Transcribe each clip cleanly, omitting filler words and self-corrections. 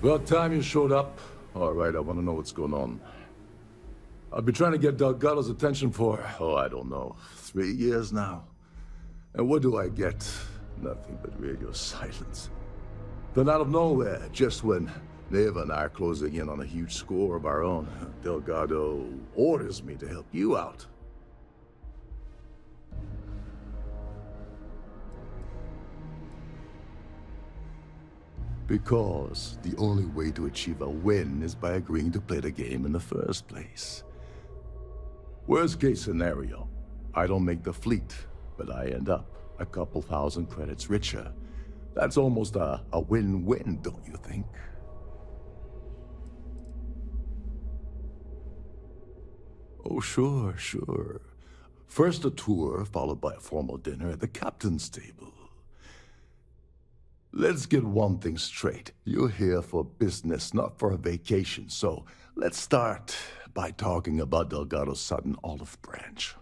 About time you showed up. All right, I want to know what's going on. I've been trying to get Delgado's attention for, I don't know, 3 years now. And what do I get? Nothing but radio silence. Then out of nowhere, just when Neva and I are closing in on a huge score of our own, Delgado orders me to help you out. Because the only way to achieve a win is by agreeing to play the game in the first place. Worst case scenario, I don't make the fleet, but I end up a couple thousand credits richer. That's almost a win-win, don't you think? Oh, sure, sure. First a tour, followed by a formal dinner at the captain's table. Let's get one thing straight. You're here for business, not for a vacation, so let's start by talking about Delgado's sudden olive branch.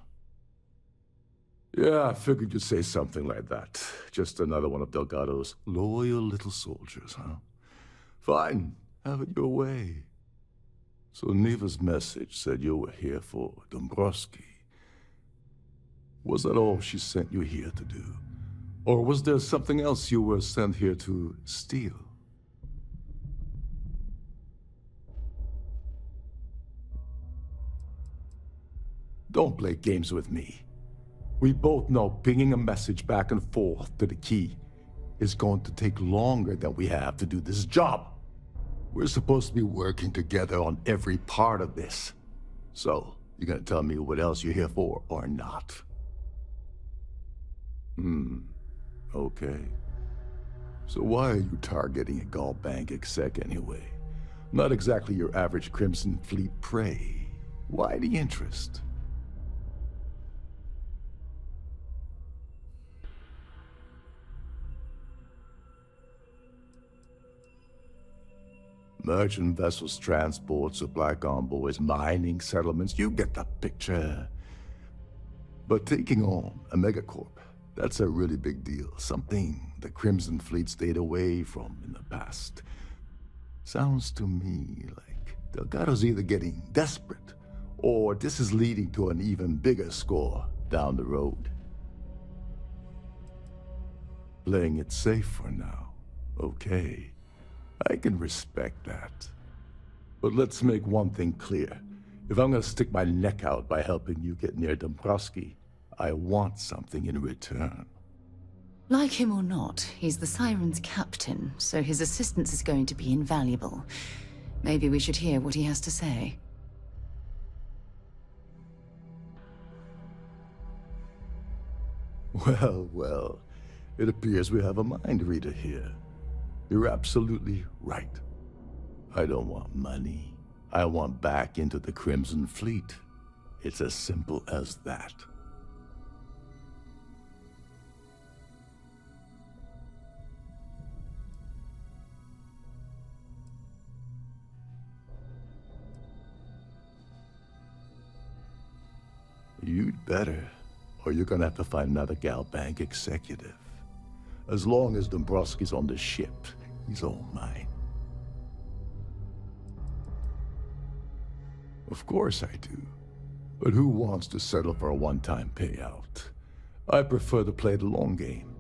Yeah, I figured you'd say something like that. Just another one of Delgado's loyal little soldiers, huh? Fine, have it your way. So Neva's message said you were here for Dombrowski. Was that all she sent you here to do? Or was there something else you were sent here to steal? Don't play games with me. We both know pinging a message back and forth to the key is going to take longer than we have to do this job. We're supposed to be working together on every part of this. So, you gonna tell me what else you're here for or not? Okay. So why are you targeting a Gall Bank exec anyway? Not exactly your average Crimson Fleet prey. Why the interest? Merchant vessels, transport, supply convoys, mining settlements, you get the picture. But taking on a megacorp, that's a really big deal. Something the Crimson Fleet stayed away from in the past. Sounds to me like Delgado's either getting desperate, or this is leading to an even bigger score down the road. Playing it safe for now, okay. I can respect that. But let's make one thing clear. If I'm gonna stick my neck out by helping you get near Dombrowski, I want something in return. Like him or not, he's the Siren's captain, so his assistance is going to be invaluable. Maybe we should hear what he has to say. Well, well. It appears we have a mind reader here. You're absolutely right. I don't want money. I want back into the Crimson Fleet. It's as simple as that. You'd better, or you're gonna have to find another Gal Bank executive. As long as Dombrowski's on the ship, he's all mine. Of course I do. But who wants to settle for a one-time payout? I prefer to play the long game.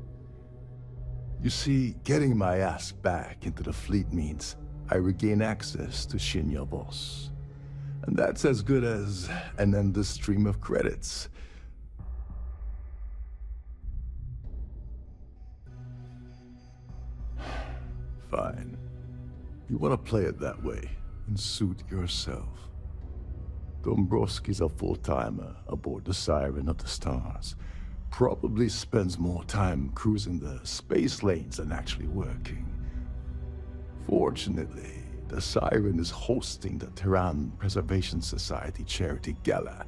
You see, getting my ass back into the fleet means I regain access to Shinya Voss. And that's as good as an endless stream of credits. Fine. You want to play it that way, and suit yourself. Dombrowski's a full-timer aboard the Siren of the Stars. Probably spends more time cruising the space lanes than actually working. Fortunately, the Siren is hosting the Terran Preservation Society charity gala.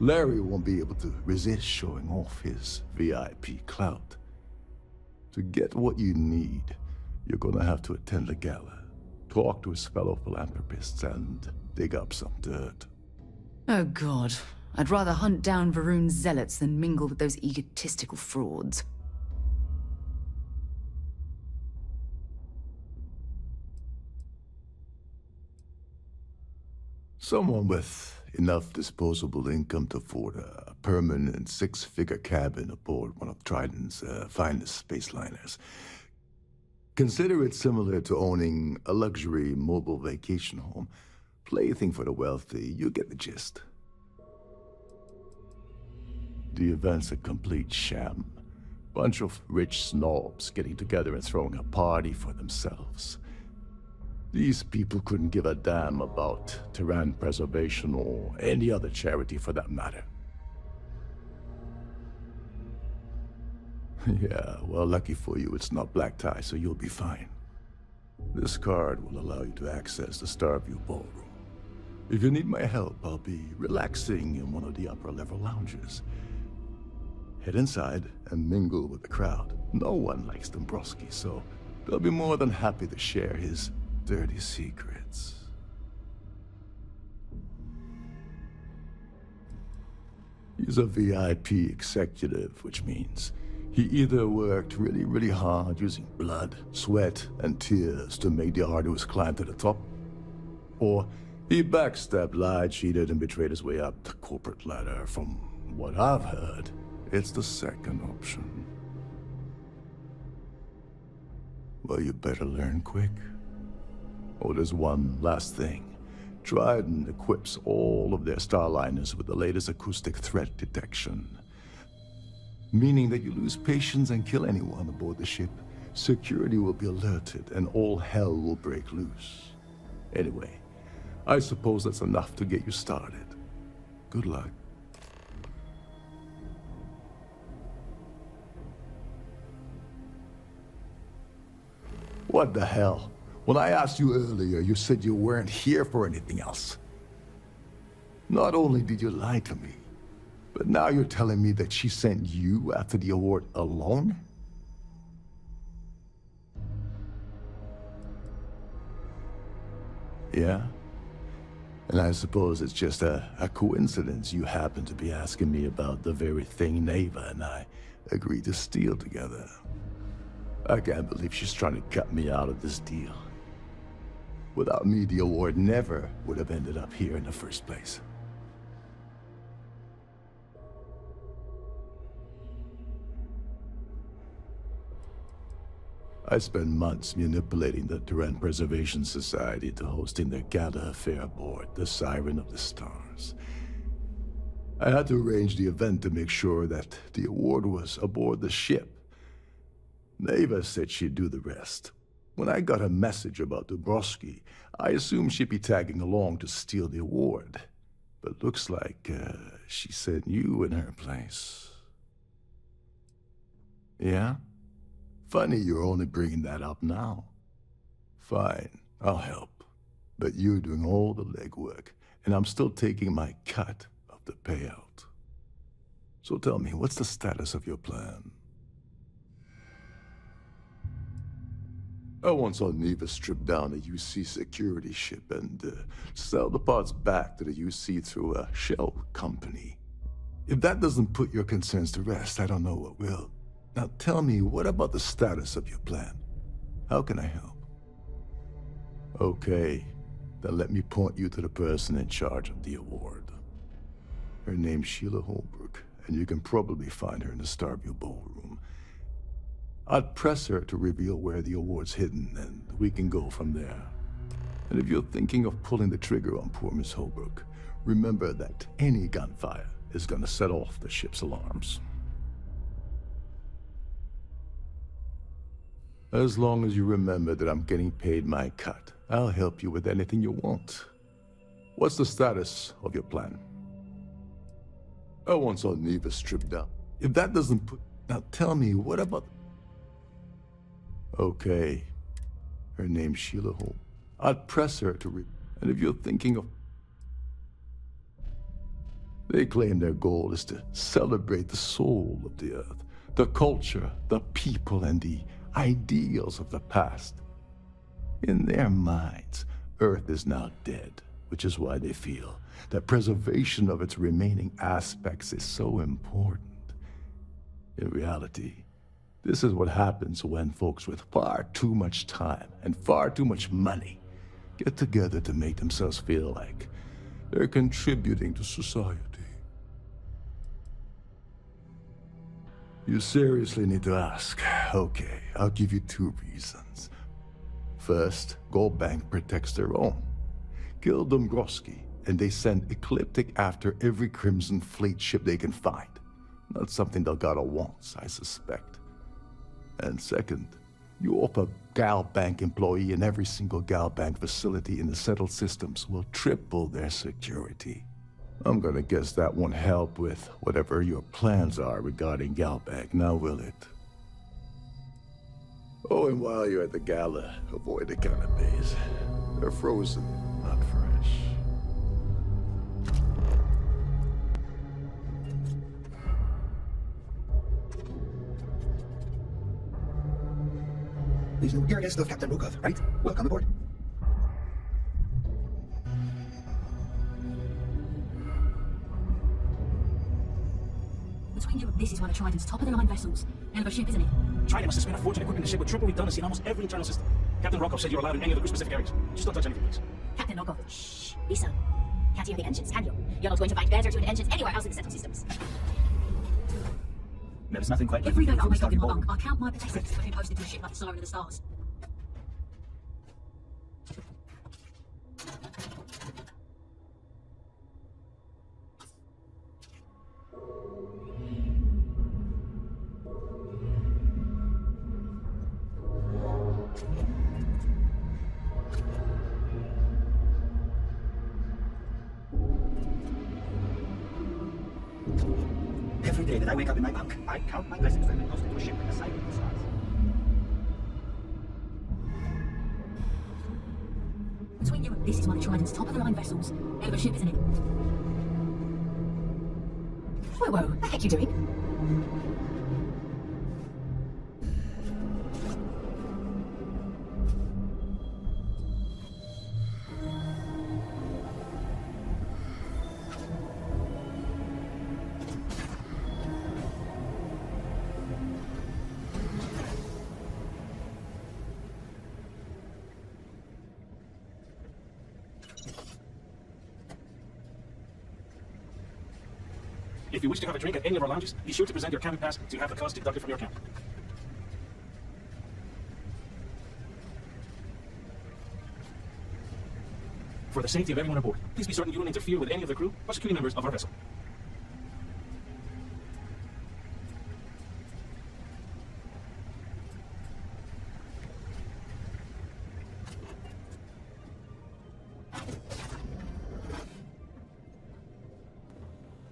Larry won't be able to resist showing off his VIP clout. To get what you need, you're gonna have to attend the gala, talk to his fellow philanthropists, and dig up some dirt. Oh god, I'd rather hunt down Varun's zealots than mingle with those egotistical frauds. Someone with enough disposable income to afford a permanent six-figure cabin aboard one of Trident's finest space liners. Consider it similar to owning a luxury mobile vacation home. Plaything for the wealthy, you get the gist. The event's a complete sham. Bunch of rich snobs getting together and throwing a party for themselves. These people couldn't give a damn about Terran preservation or any other charity for that matter. Yeah, well, lucky for you, it's not black tie, so you'll be fine. This card will allow you to access the Starfield ballroom. If you need my help, I'll be relaxing in one of the upper-level lounges. Head inside and mingle with the crowd. No one likes Dombrowski, so they'll be more than happy to share his dirty secrets. He's a VIP executive, which means he either worked really hard using blood, sweat, and tears to make the arduous climb to the top, or he backstabbed, lied, cheated, and betrayed his way up the corporate ladder. From what I've heard, it's the second option. Well, you better learn quick. Oh, there's one last thing. Trident equips all of their starliners with the latest acoustic threat detection. Meaning that you lose patience and kill anyone aboard the ship, security will be alerted and all hell will break loose. Anyway, I suppose that's enough to get you started. Good luck. What the hell? When I asked you earlier, you said you weren't here for anything else. Not only did you lie to me, but now you're telling me that she sent you after the award alone? Yeah? And I suppose it's just a coincidence you happen to be asking me about the very thing Neva and I agreed to steal together. I can't believe she's trying to cut me out of this deal. Without me, the award never would have ended up here in the first place. I spent months manipulating the Terran Preservation Society into hosting their gala affair aboard the Siren of the Stars. I had to arrange the event to make sure that the award was aboard the ship. Neva said she'd do the rest. When I got a message about Dombrowski, I assumed she'd be tagging along to steal the award. But looks like she sent you in her place. Yeah? Funny you're only bringing that up now. Fine, I'll help. But you're doing all the legwork, and I'm still taking my cut of the payout. So tell me, what's the status of your plan? I once saw Neva strip down a UC security ship and sell the parts back to the UC through a shell company. If that doesn't put your concerns to rest, I don't know what will. Now tell me, what about the status of your plan? How can I help? Okay, then let me point you to the person in charge of the award. Her name's Sheila Holbrook, and you can probably find her in the Starfield ballroom. I'd press her to reveal where the award's hidden, and we can go from there. And if you're thinking of pulling the trigger on poor Miss Holbrook, remember that any gunfire is gonna set off the ship's alarms. As long as you remember that I'm getting paid my cut, I'll help you with anything you want. What's the status of your plan? I once saw Neva stripped down. If that doesn't put... Now tell me, what about... Okay. Her name's Sheila Holm. I'd press her to And if you're thinking of... They claim their goal is to celebrate the soul of the Earth, the culture, the people, and the ideals of the past. In their minds, Earth is now dead, which is why they feel that preservation of its remaining aspects is so important. In reality, this is what happens when folks with far too much time and far too much money get together to make themselves feel like They're contributing to society. You seriously need to ask. Okay, I'll give you 2 reasons. First, Gold Bank protects their own. Kill Dombrowski, and they send Ecliptic after every Crimson Fleet ship they can find. Not something Delgado wants, I suspect. And second, you offer Gal Bank employee in every single Gal Bank facility in the settled systems will triple their security. I'm gonna guess that won't help with whatever your plans are regarding Gal Bank, now will it? Oh, and while you're at the gala, avoid the canapes. They're frozen, not fresh. These new air guests of Captain Rukov, right? Welcome aboard. Between you, this is one of Triton's top-of-the-line vessels. Hell of a ship, isn't it? Trident must have spent a fortune equipping the ship with triple redundancy in almost every internal system. Captain Rokov said you're allowed in any of the crew-specific areas. Just don't touch anything, please. Captain Rokov, shh, Lisa. Can't hear the engines, can you? You're not going to find better tuned engines anywhere else in the settled systems. There's nothing quite like Every day the I wake up in my bubble. bunk, I count my potations for being posted to a ship like the Siren of the Stars. Every day that I wake up in my bunk, I count my blessings for having posted to a ship in the Siren of the Stars. Between you, this is one of Triton's top-of-the-line vessels. Hell of a ship, isn't it? Whoa, what the heck are you doing? If you wish to have a drink at any of our lounges, be sure to present your cabin pass to have the cost deducted from your account. For the safety of everyone aboard, please be certain you don't interfere with any of the crew or security members of our vessel.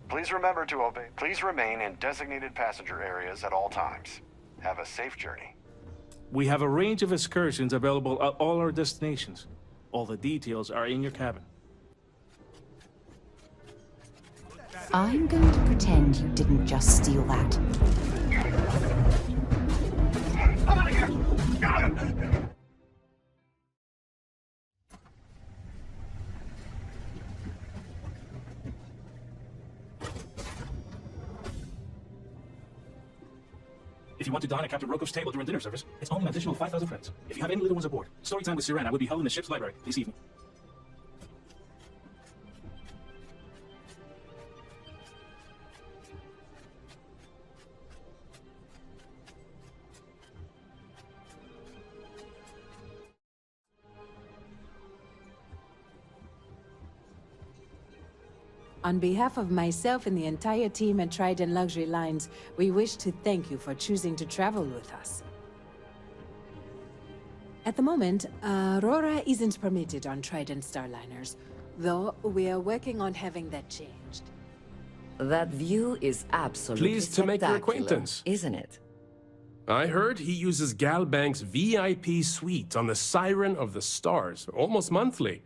Please remember to obey. Please remain in designated passenger areas at all times. Have a safe journey. We have a range of excursions available at all our destinations. All the details are in your cabin. I'm going to pretend you didn't just steal that. I'm out of here! Got him! If you want to dine at Captain Rokov's table during dinner service, it's only an additional 5,000 credits. If you have any little ones aboard, story time with Sirena will be held in the ship's library this evening. On behalf of myself and the entire team at Trident Luxury Lines, we wish to thank you for choosing to travel with us. At the moment, Aurora isn't permitted on Trident Starliners, though we are working on having that changed. That view is absolutely Pleased to make your spectacular, acquaintance. isn't it? I heard he uses Galbank's VIP suite on the Siren of the Stars, almost monthly.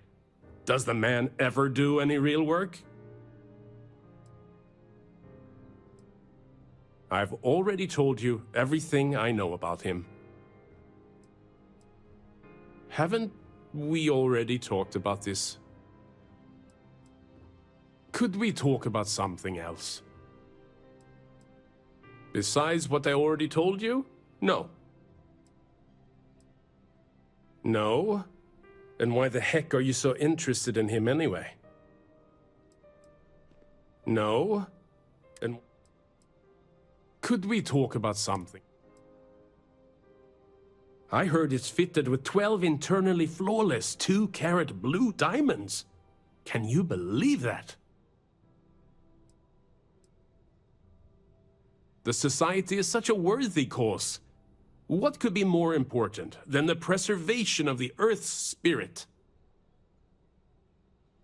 Does the man ever do any real work? I've already told you everything I know about him. Haven't we already talked about this? Could we talk about something else? Besides what I already told you? No. No? And why the heck are you so interested in him anyway? No? And could we talk about something? I heard it's fitted with 12 internally flawless 2-carat blue diamonds. Can you believe that? The Society is such a worthy cause. What could be more important than the preservation of the Earth's spirit?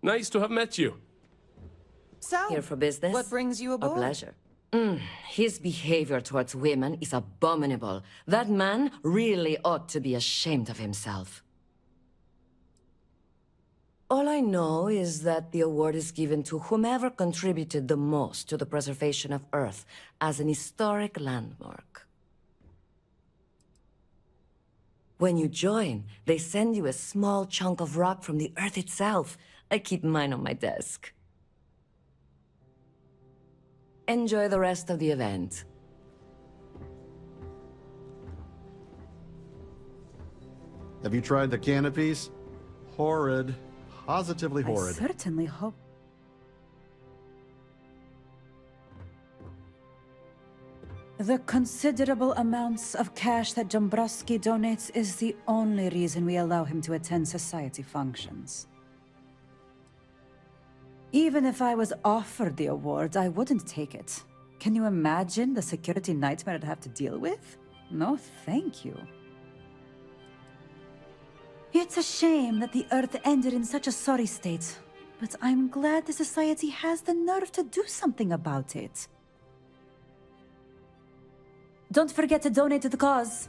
Nice to have met you. So, Here for business? what brings you A aboard? pleasure. His behavior towards women is abominable. That man really ought to be ashamed of himself. All I know is that the award is given to whomever contributed the most to the preservation of Earth as an historic landmark. When you join, they send you a small chunk of rock from the Earth itself. I keep mine on my desk. Enjoy the rest of the event. Have you tried the canopies? Horrid. Positively horrid. I certainly hope. The considerable amounts of cash that Dombrowski donates is the only reason we allow him to attend society functions. Even if I was offered the award, I wouldn't take it. Can you imagine the security nightmare I'd have to deal with? No, thank you. It's a shame that the Earth ended in such a sorry state, but I'm glad the Society has the nerve to do something about it. Don't forget to donate to the cause.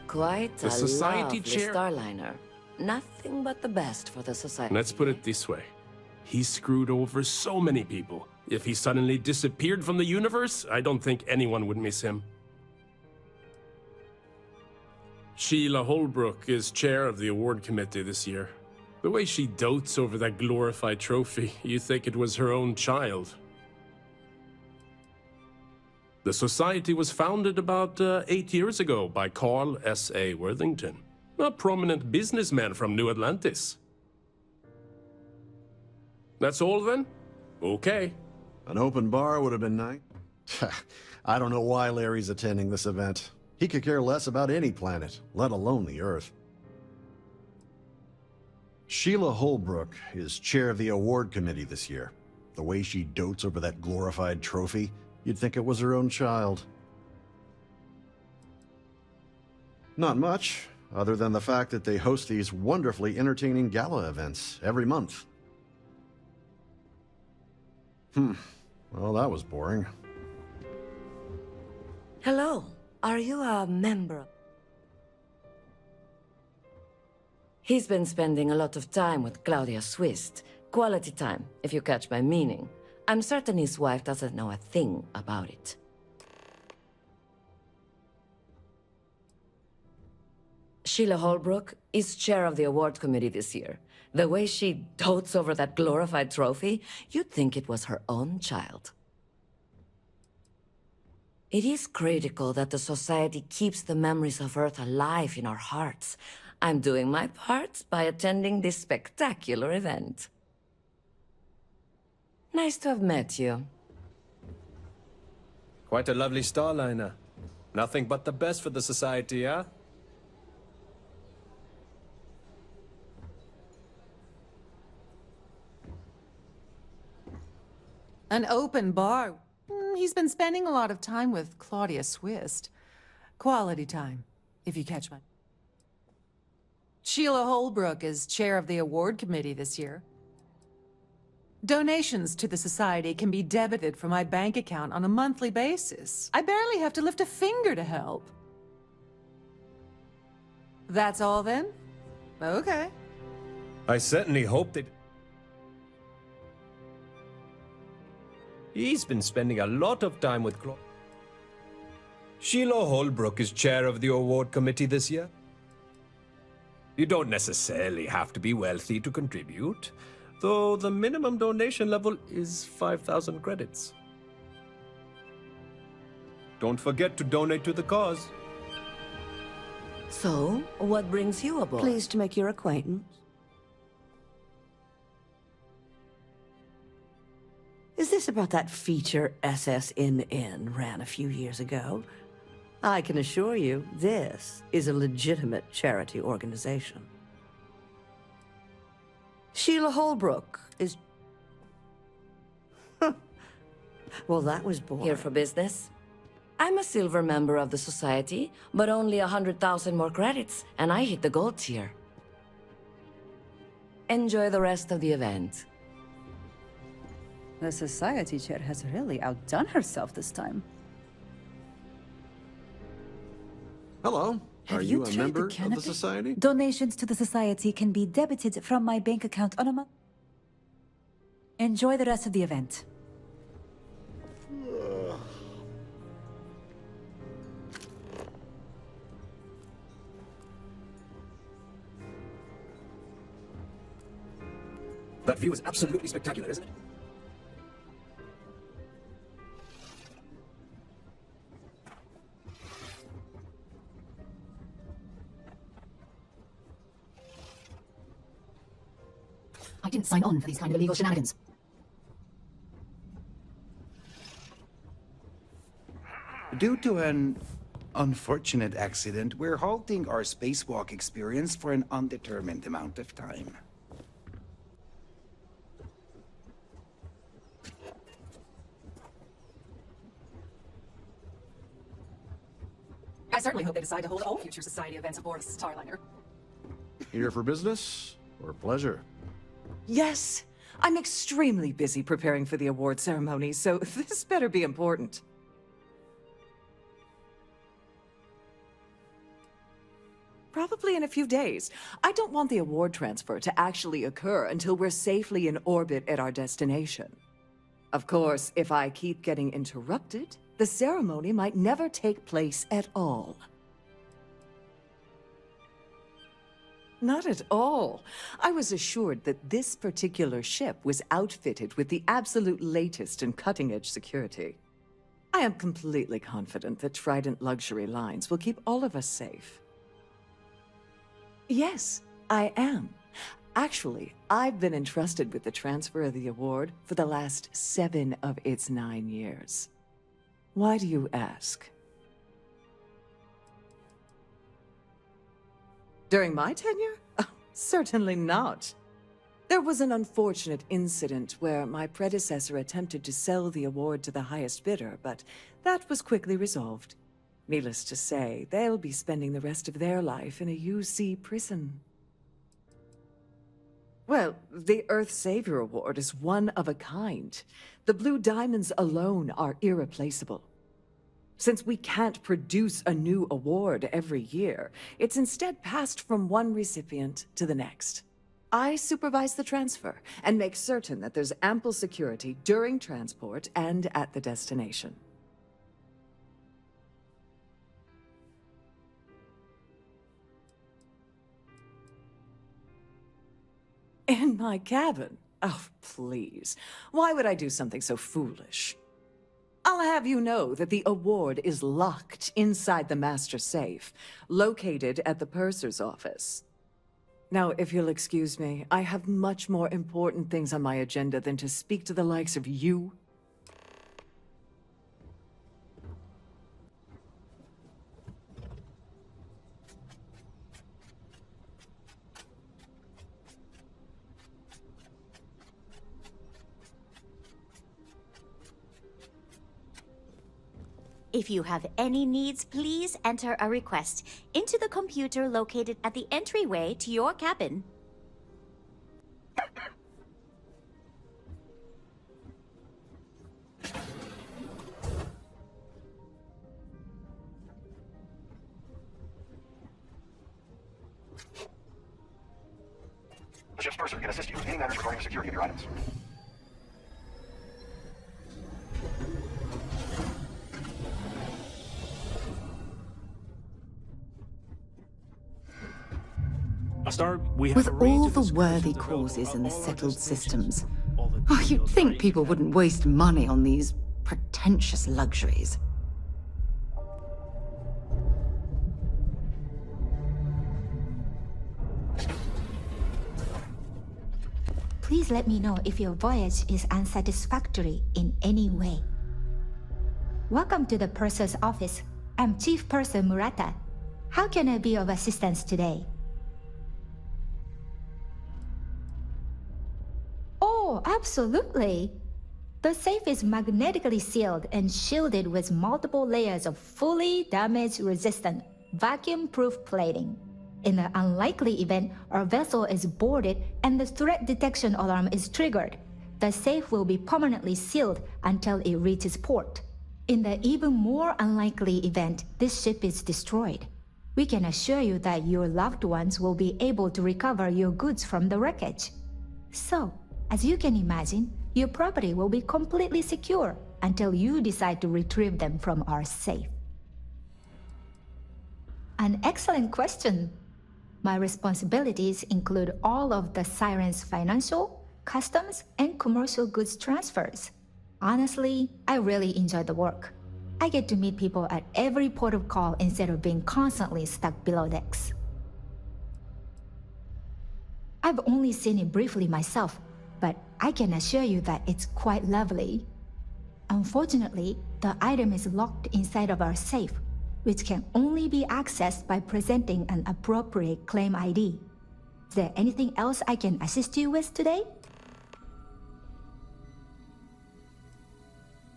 Quite The a Society lovely chair- Starliner. Nothing but the best for the Society. Let's put it this way. He screwed over so many people. If he suddenly disappeared from the universe, I don't think anyone would miss him. Sheila Holbrook is chair of the award committee this year. The way she dotes over that glorified trophy, you think it was her own child. The Society was founded about 8 years ago by Carl S.A. Worthington, a prominent businessman from New Atlantis. That's all then? Okay. An open bar would have been nice. I don't know why Larry's attending this event. He could care less about any planet, let alone the Earth. Sheila Holbrook is chair of the award committee this year. The way she dotes over that glorified trophy, you'd think it was her own child. Not much, other than the fact that they host these wonderfully entertaining gala events every month. Well, that was boring. Hello. Are you a member? He's been spending a lot of time with Claudia Swist. Quality time, if you catch my meaning. I'm certain his wife doesn't know a thing about it. Sheila Holbrook is chair of the award committee this year. The way she dotes over that glorified trophy, you'd think it was her own child. It is critical that the Society keeps the memories of Earth alive in our hearts. I'm doing my part by attending this spectacular event. Nice to have met you. Quite a lovely Starliner. Nothing but the best for the Society, huh? An open bar. He's been spending a lot of time with Claudia Swist. Quality time, if you catch my... Sheila Holbrook is chair of the award committee this year. Donations to the Society can be debited from my bank account on a monthly basis. I barely have to lift a finger to help. That's all then? Okay. I certainly hope that... He's been spending a lot of time with Sheila Holbrook is chair of the award committee this year. You don't necessarily have to be wealthy to contribute, though the minimum donation level is 5,000 credits. Don't forget to donate to the cause. So, what brings you aboard? Pleased to make your acquaintance. Is this about about that feature SSNN ran a few years ago. I can assure you, this is a legitimate charity organization. Sheila Holbrook is... Well, that was boring. Here for business? I'm a silver member of the society, but only 100,000 more credits, and I hit the gold tier. Enjoy the rest of the event. The society chair has really outdone herself this time. Hello. Are you a tried the member of the canopy? society? Donations to the society can be debited from my bank account on a month. Enjoy the rest of the event. That view is absolutely spectacular, isn't it? I didn't sign on for these kind of illegal shenanigans. Due to an unfortunate accident, we're halting our spacewalk experience for an undetermined amount of time. I certainly hope they decide to hold all future society events aboard the Starliner. Here for business or pleasure? Yes, I'm extremely busy preparing for the award ceremony, so this better be important. Probably in a few days. I don't want the award transfer to actually occur until we're safely in orbit at our destination. Of course, if I keep getting interrupted, the ceremony might never take place at all. Not at all. I was assured that this particular ship was outfitted with the absolute latest and cutting-edge security. I am completely confident that Trident Luxury Lines will keep all of us safe. Yes, I am. Actually, I've been entrusted with the transfer of the award for the last 7 of its 9 years. Why do you ask? During my tenure? Oh, certainly not. There was an unfortunate incident where my predecessor attempted to sell the award to the highest bidder, but that was quickly resolved. Needless to say, they'll be spending the rest of their life in a UC prison. Well, the Earth Savior Award is one of a kind. The Blue Diamonds alone are irreplaceable. Since we can't produce a new award every year, it's instead passed from one recipient to the next. I supervise the transfer and make certain that there's ample security during transport and at the destination. In my cabin? Oh, please. Why would I do something so foolish? I'll have you know that the award is locked inside the master safe, located at the purser's office. Now, if you'll excuse me, I have much more important things on my agenda than to speak to the likes of you. If you have any needs, please enter a request into the computer located at the entryway to your cabin. The ship's purser can assist you with any matters regarding the security of your items. With all the worthy causes and the settled systems, you'd think people wouldn't waste money on these pretentious luxuries. Please please let me know if your voyage is unsatisfactory in any way. Welcome to the Purser's office. I'm Chief Purser Murata. How can I be of assistance today? Oh, absolutely. The safe is magnetically sealed and shielded with multiple layers of fully damage-resistant, vacuum-proof plating. In the unlikely event our vessel is boarded and the threat detection alarm is triggered, the safe will be permanently sealed until it reaches port. In the even more unlikely event this ship is destroyed, we can assure you that your loved ones will be able to recover your goods from the wreckage. So, as you can imagine, your property will be completely secure until you decide to retrieve them from our safe. An excellent question. My responsibilities include all of the Siren's financial, customs, and commercial goods transfers. Honestly, I really enjoy the work. I get to meet people at every port of call instead of being constantly stuck below decks. I've only seen it briefly myself, but I can assure you that it's quite lovely. Unfortunately, the item is locked inside of our safe, which can only be accessed by presenting an appropriate claim ID. Is there anything else I can assist you with today?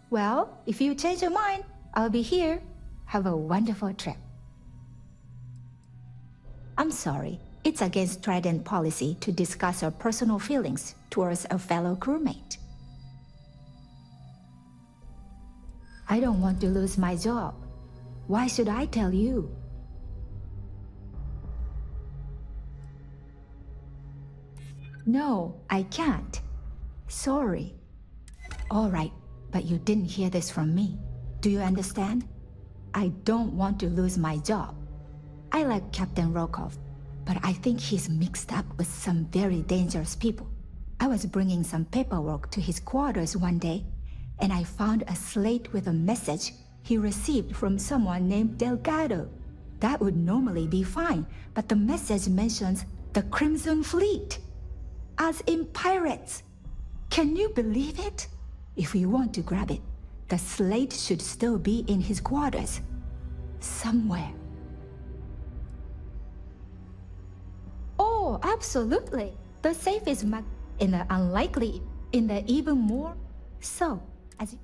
Well, if you change your mind, I'll be here. Have a wonderful trip. I'm sorry. It's against Trident policy to discuss our personal feelings towards a fellow crewmate. I don't want to lose my job. Why should I tell you? No, I can't. Sorry. All right, but you didn't hear this from me. Do you understand? I don't want to lose my job. I like Captain Rokov, but I think he's mixed up with some very dangerous people. I was bringing some paperwork to his quarters one day, and I found a slate with a message he received from someone named Delgado. That would normally be fine, but the message mentions the Crimson Fleet, as in pirates. Can you believe it? If you want to grab it, the slate should still be in his quarters. Somewhere. Oh, absolutely. The safe is in the unlikely, in the even more. So, as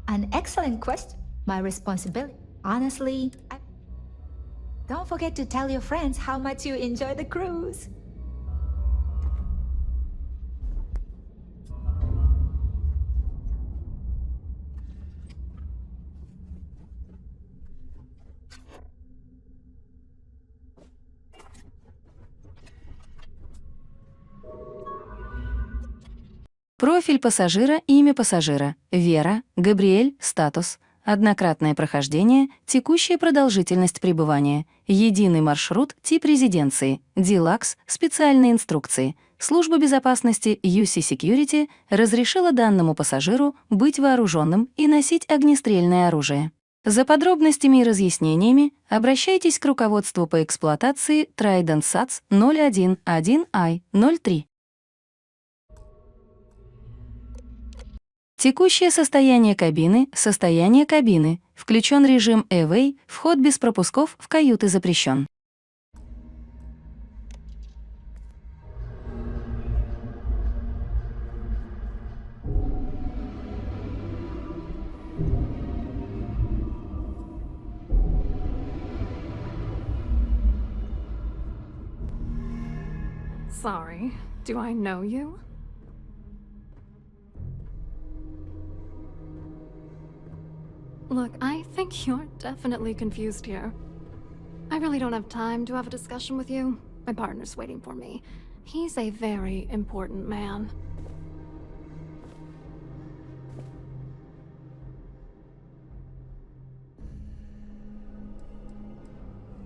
an excellent question. My responsibility. Honestly, don't forget to tell your friends how much you enjoy the cruise. Профиль пассажира, имя пассажира, Вера, Габриэль, статус, однократное прохождение, текущая продолжительность пребывания, единый маршрут, тип резиденции, Дилакс, специальные инструкции. Служба безопасности UC Security разрешила данному пассажиру быть вооруженным и носить огнестрельное оружие. За подробностями и разъяснениями обращайтесь к руководству по эксплуатации Trident SATS 011I-03. Текущее состояние кабины, включен режим Away, вход без пропусков в каюты запрещен. Sorry, do I know you? Look, I think you're definitely confused here. I really don't have time to have a discussion with you. My partner's waiting for me. He's a very important man.